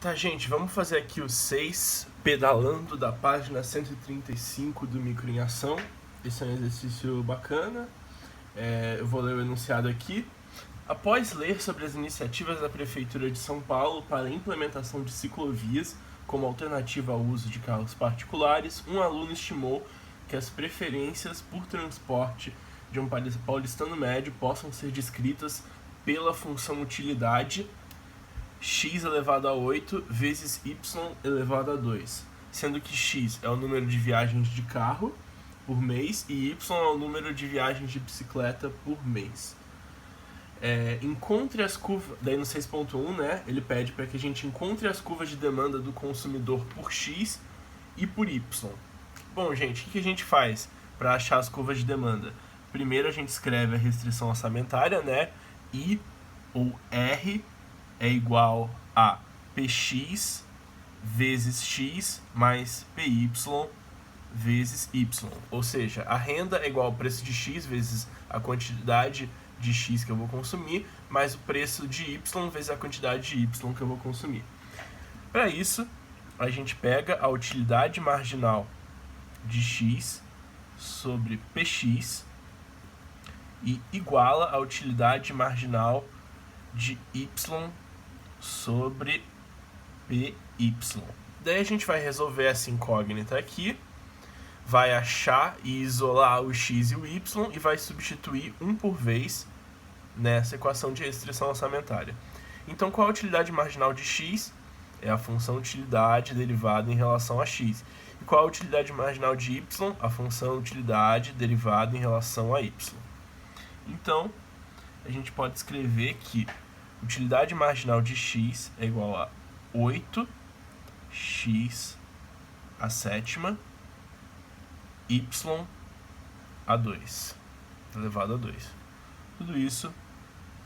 Tá, gente, vamos fazer aqui o 6, pedalando da página 135 do Micro em Ação. Esse é um exercício bacana. Eu vou ler o enunciado aqui. Após ler sobre as iniciativas da Prefeitura de São Paulo para a implementação de ciclovias como alternativa ao uso de carros particulares, um aluno estimou que as preferências por transporte de um paulistano médio possam ser descritas pela função utilidade x elevado a 8 vezes y elevado a 2, sendo que x é o número de viagens de carro por mês e y é o número de viagens de bicicleta por mês. Encontre as curvas, daí no 6.1, né, ele pede para que a gente encontre as curvas de demanda do consumidor por x e por y. Bom, gente, o que a gente faz para achar as curvas de demanda? Primeiro a gente escreve a restrição orçamentária, né, I ou R é igual a Px vezes x mais Py vezes y. Ou seja, a renda é igual ao preço de x vezes a quantidade de x que eu vou consumir, mais o preço de y vezes a quantidade de y que eu vou consumir. Para isso, a gente pega a utilidade marginal de x sobre Px e iguala a utilidade marginal de y sobre Py. Daí a gente vai resolver essa incógnita aqui, vai achar e isolar o x e o y e vai substituir um por vez nessa equação de restrição orçamentária. Então, qual a utilidade marginal de x? É a função utilidade derivada em relação a x. E qual a utilidade marginal de y? A função utilidade derivada em relação a y. Então, a gente pode escrever que utilidade marginal de x é igual a 8x à sétima y a 2 elevado a 2. Tudo isso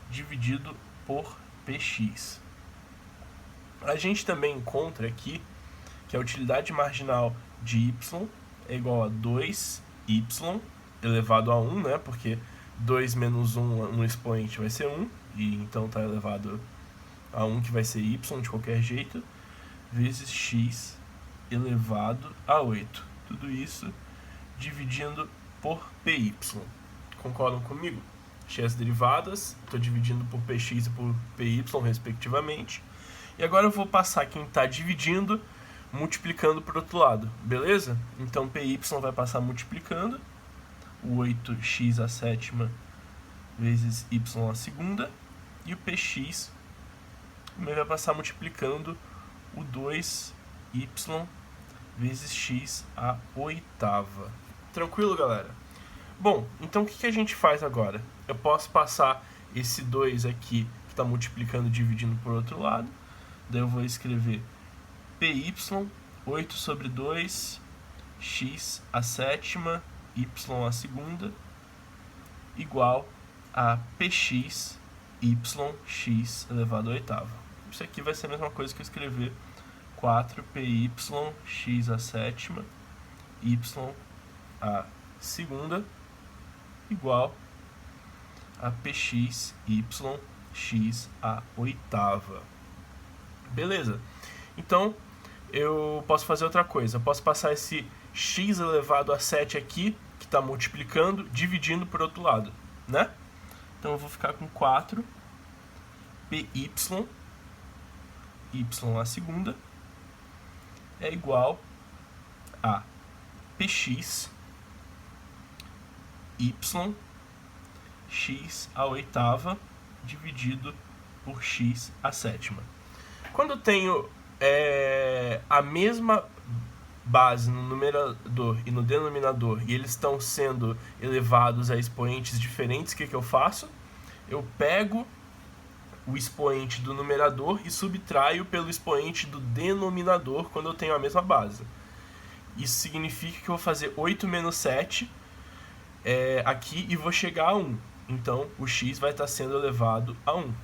dividido por px. A gente também encontra aqui que a utilidade marginal de y é igual a 2y elevado a 1, né? Porque 2 menos 1 no expoente vai ser 1, e então está elevado a 1, que vai ser y de qualquer jeito, vezes x elevado a 8. Tudo isso dividindo por py. Concordam comigo? Achei as derivadas, estou dividindo por px e por py, respectivamente. E agora eu vou passar quem está dividindo, multiplicando para o outro lado, beleza? Então py vai passar multiplicando, o 8x à sétima vezes y à segunda, e o px também vai passar multiplicando o 2y vezes x à oitava. Tranquilo, galera? Bom, então o que a gente faz agora? Eu posso passar esse 2 aqui, que está multiplicando e dividindo por outro lado. Daí eu vou escrever py, 8 sobre 2, x à sétima, y à segunda, igual a px, yx elevado à oitava. Isso aqui vai ser a mesma coisa que eu escrever 4py, x à sétima, y à segunda, igual a px, yx à oitava. Beleza? Então, eu posso fazer outra coisa. Eu posso passar esse x elevado a 7 aqui, que está multiplicando, dividindo por outro lado, né? Então eu vou ficar com 4 py, y à segunda, é igual a px, y, x à oitava, dividido por x à sétima. Quando eu tenho a mesma base no numerador e no denominador, e eles estão sendo elevados a expoentes diferentes, o que eu faço? Eu pego o expoente do numerador e subtraio pelo expoente do denominador quando eu tenho a mesma base. Isso significa que eu vou fazer 8 menos 7 aqui e vou chegar a 1. Então, o x vai estar sendo elevado a 1.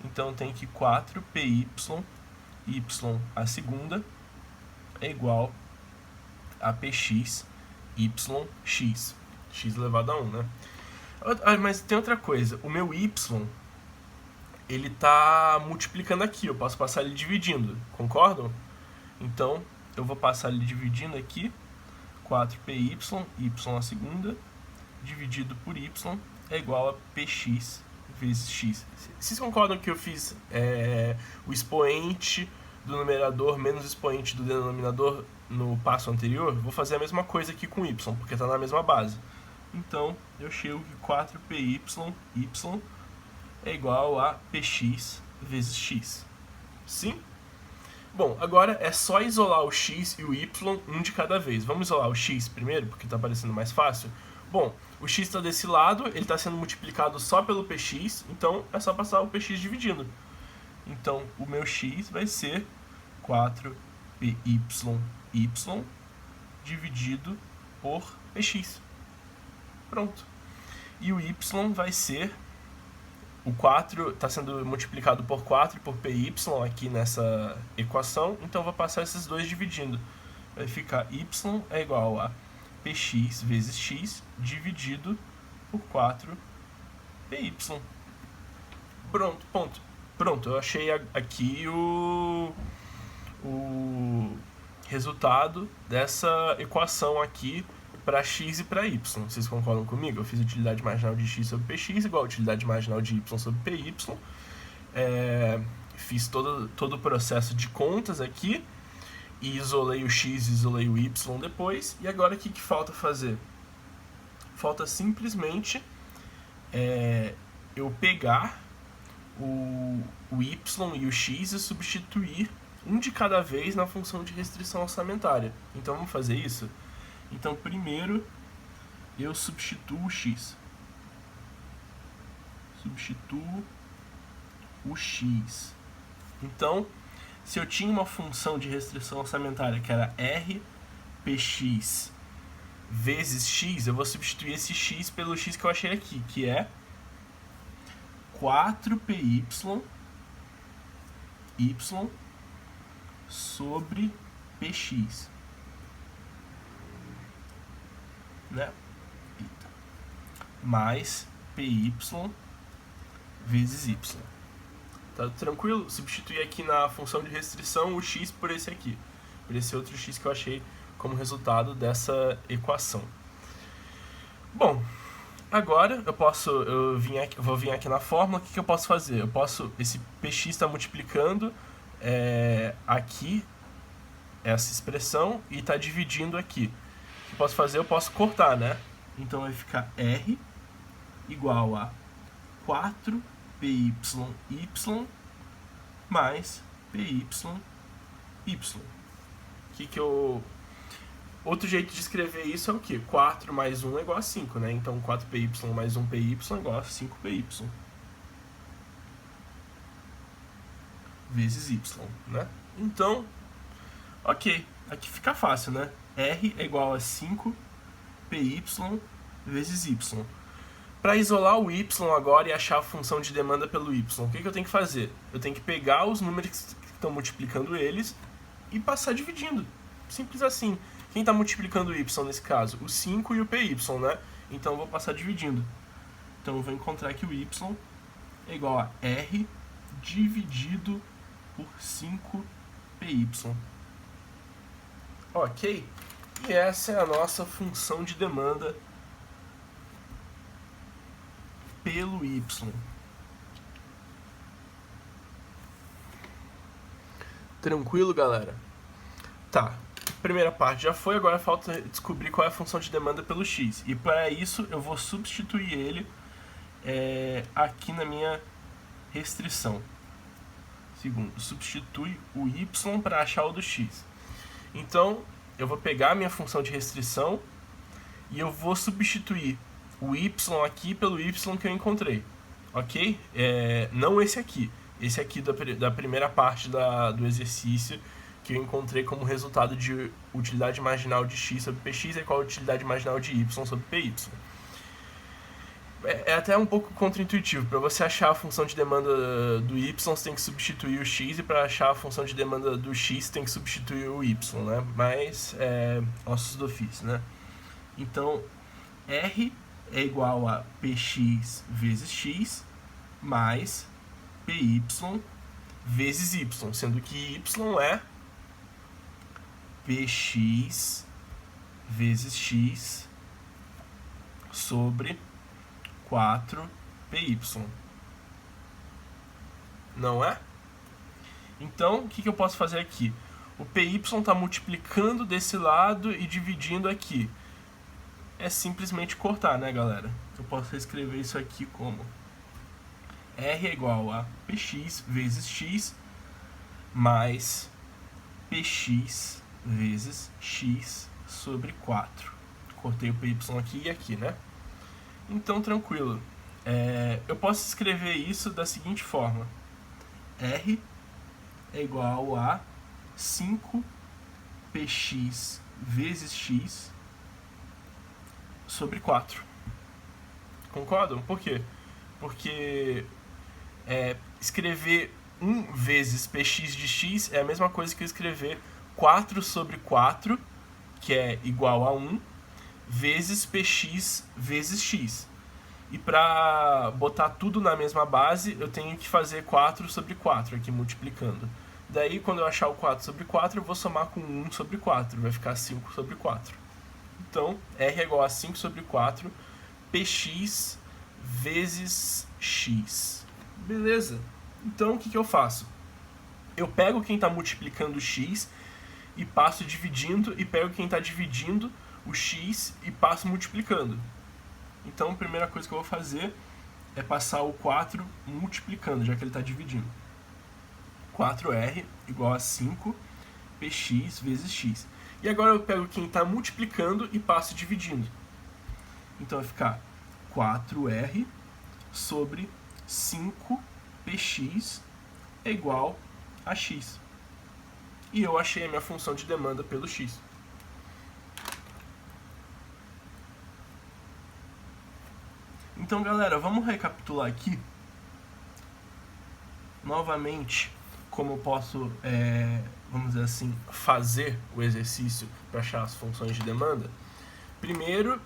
Então, tem que 4py, y à segunda, é igual a px, yx. X elevado a 1, né? Mas tem outra coisa. O meu y ele está multiplicando aqui, eu posso passar ele dividindo, concordam? Então, eu vou passar ele dividindo aqui, 4py, y a segunda, dividido por y, é igual a px vezes x. Vocês concordam que eu fiz o expoente do numerador menos o expoente do denominador no passo anterior? Vou fazer a mesma coisa aqui com y, porque está na mesma base. Então, eu chego que 4py, y, é igual a px vezes x. Sim? Bom, agora é só isolar o x e o y um de cada vez. Vamos isolar o x primeiro, porque está parecendo mais fácil. Bom, o x está desse lado, ele está sendo multiplicado só pelo px, então é só passar o px dividindo. Então, o meu x vai ser 4py, y, dividido por px. Pronto. E o y vai ser... O 4 está sendo multiplicado por 4 e por py aqui nessa equação, então eu vou passar esses dois dividindo. Vai ficar y é igual a px vezes x dividido por 4py. Pronto, ponto. Pronto, eu achei aqui o resultado dessa equação aqui para x e para y. Vocês concordam comigo? Eu fiz utilidade marginal de x sobre px igual a utilidade marginal de y sobre py. Fiz todo o processo de contas aqui e isolei o x e isolei o y depois. E agora o que falta fazer? Falta simplesmente eu pegar o y e o x e substituir um de cada vez na função de restrição orçamentária. Então vamos fazer isso? Então, primeiro, eu substituo o x. Substituo o x. Então, se eu tinha uma função de restrição orçamentária que era r px vezes x, eu vou substituir esse x pelo x que eu achei aqui, que é 4py y sobre px. Né? Mais py vezes y. Tá tranquilo? Substituir aqui na função de restrição o x por esse aqui, por esse outro x que eu achei como resultado dessa equação. Bom, agora eu vou vir aqui na fórmula. O que eu posso fazer? Esse px está multiplicando aqui essa expressão e está dividindo aqui. O que eu posso fazer? Eu posso cortar, né? Então vai ficar R igual a 4py mais py. Outro jeito de escrever isso é o quê? 4 mais 1 é igual a 5, né? Então 4py mais 1py é igual a 5py. Vezes y, né? Então, ok. Aqui fica fácil, né? R é igual a 5py vezes y. Para isolar o y agora e achar a função de demanda pelo y, o que eu tenho que fazer? Eu tenho que pegar os números que estão multiplicando eles e passar dividindo. Simples assim. Quem está multiplicando o y nesse caso? O 5 e o py, né? Então eu vou passar dividindo. Então eu vou encontrar que o y é igual a R dividido por 5py. Ok? E essa é a nossa função de demanda pelo y. Tranquilo, galera? Tá. Primeira parte já foi, agora falta descobrir qual é a função de demanda pelo x. E para isso eu vou substituir ele aqui na minha restrição. Segundo, substitui o y para achar o do x. Então, eu vou pegar a minha função de restrição e eu vou substituir o y aqui pelo y que eu encontrei. Ok? Não esse aqui. Esse aqui da primeira parte do exercício, que eu encontrei como resultado de utilidade marginal de x sobre px é igual a utilidade marginal de y sobre py. É até um pouco contraintuitivo. Para você achar a função de demanda do y, você tem que substituir o x, e para achar a função de demanda do x, você tem que substituir o y, né? Mas ossos do ofício, né? Então, R é igual a px vezes x mais PY vezes Y, sendo que Y é PX vezes X sobre 4PY. Não é? Então, o que eu posso fazer aqui? O PY está multiplicando desse lado e dividindo aqui. É simplesmente cortar, né, galera? Eu posso reescrever isso aqui como R é igual a PX vezes X mais PX vezes X sobre 4. Cortei o PY aqui e aqui, né? Então, tranquilo. Eu posso escrever isso da seguinte forma. R é igual a 5px vezes x sobre 4. Concordam? Por quê? Porque escrever 1 vezes px de x é a mesma coisa que eu escrever 4 sobre 4, que é igual a 1, vezes px vezes x. E para botar tudo na mesma base, eu tenho que fazer 4 sobre 4 aqui, multiplicando. Daí, quando eu achar o 4 sobre 4, eu vou somar com 1 sobre 4. Vai ficar 5 sobre 4. Então, R é igual a 5 sobre 4, px vezes x. Beleza. Então, o que eu faço? Eu pego quem está multiplicando x e passo dividindo, e pego quem está dividindo o x e passo multiplicando. Então, a primeira coisa que eu vou fazer é passar o 4 multiplicando, já que ele está dividindo. 4R igual a 5 px vezes x. E agora eu pego quem está multiplicando e passo dividindo. Então vai ficar 4R sobre 5px é igual a x. E eu achei a minha função de demanda pelo x. Então, galera, vamos recapitular aqui. Novamente, como eu posso, vamos dizer assim, fazer o exercício para achar as funções de demanda. Primeiro,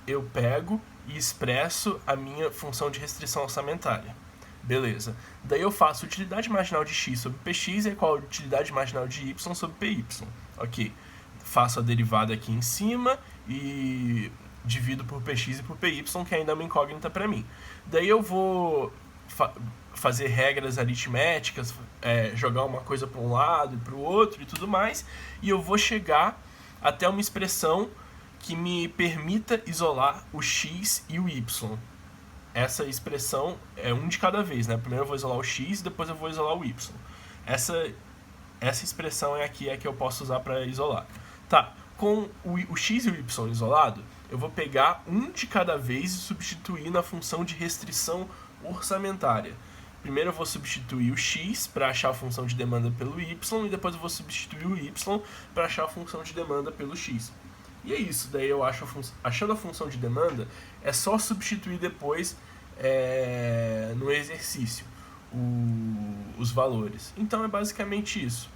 eu pego e expresso a minha função de restrição orçamentária. Beleza. Daí eu faço utilidade marginal de x sobre px é igual a utilidade marginal de y sobre py. Ok. Faço a derivada aqui em cima e divido por px e por py, que ainda é uma incógnita para mim. Daí eu vou fazer regras aritméticas, jogar uma coisa para um lado e para o outro e tudo mais, e eu vou chegar até uma expressão que me permita isolar o x e o y. Essa expressão é um de cada vez, né? Primeiro eu vou isolar o x e depois eu vou isolar o y. Essa expressão é aqui, que eu posso usar para isolar. Tá, com o x e o y isolado, eu vou pegar um de cada vez e substituir na função de restrição orçamentária. Primeiro eu vou substituir o x para achar a função de demanda pelo y, e depois eu vou substituir o y para achar a função de demanda pelo x. E é isso, daí eu acho achando a função de demanda, é só substituir depois no exercício os valores. Então é basicamente isso.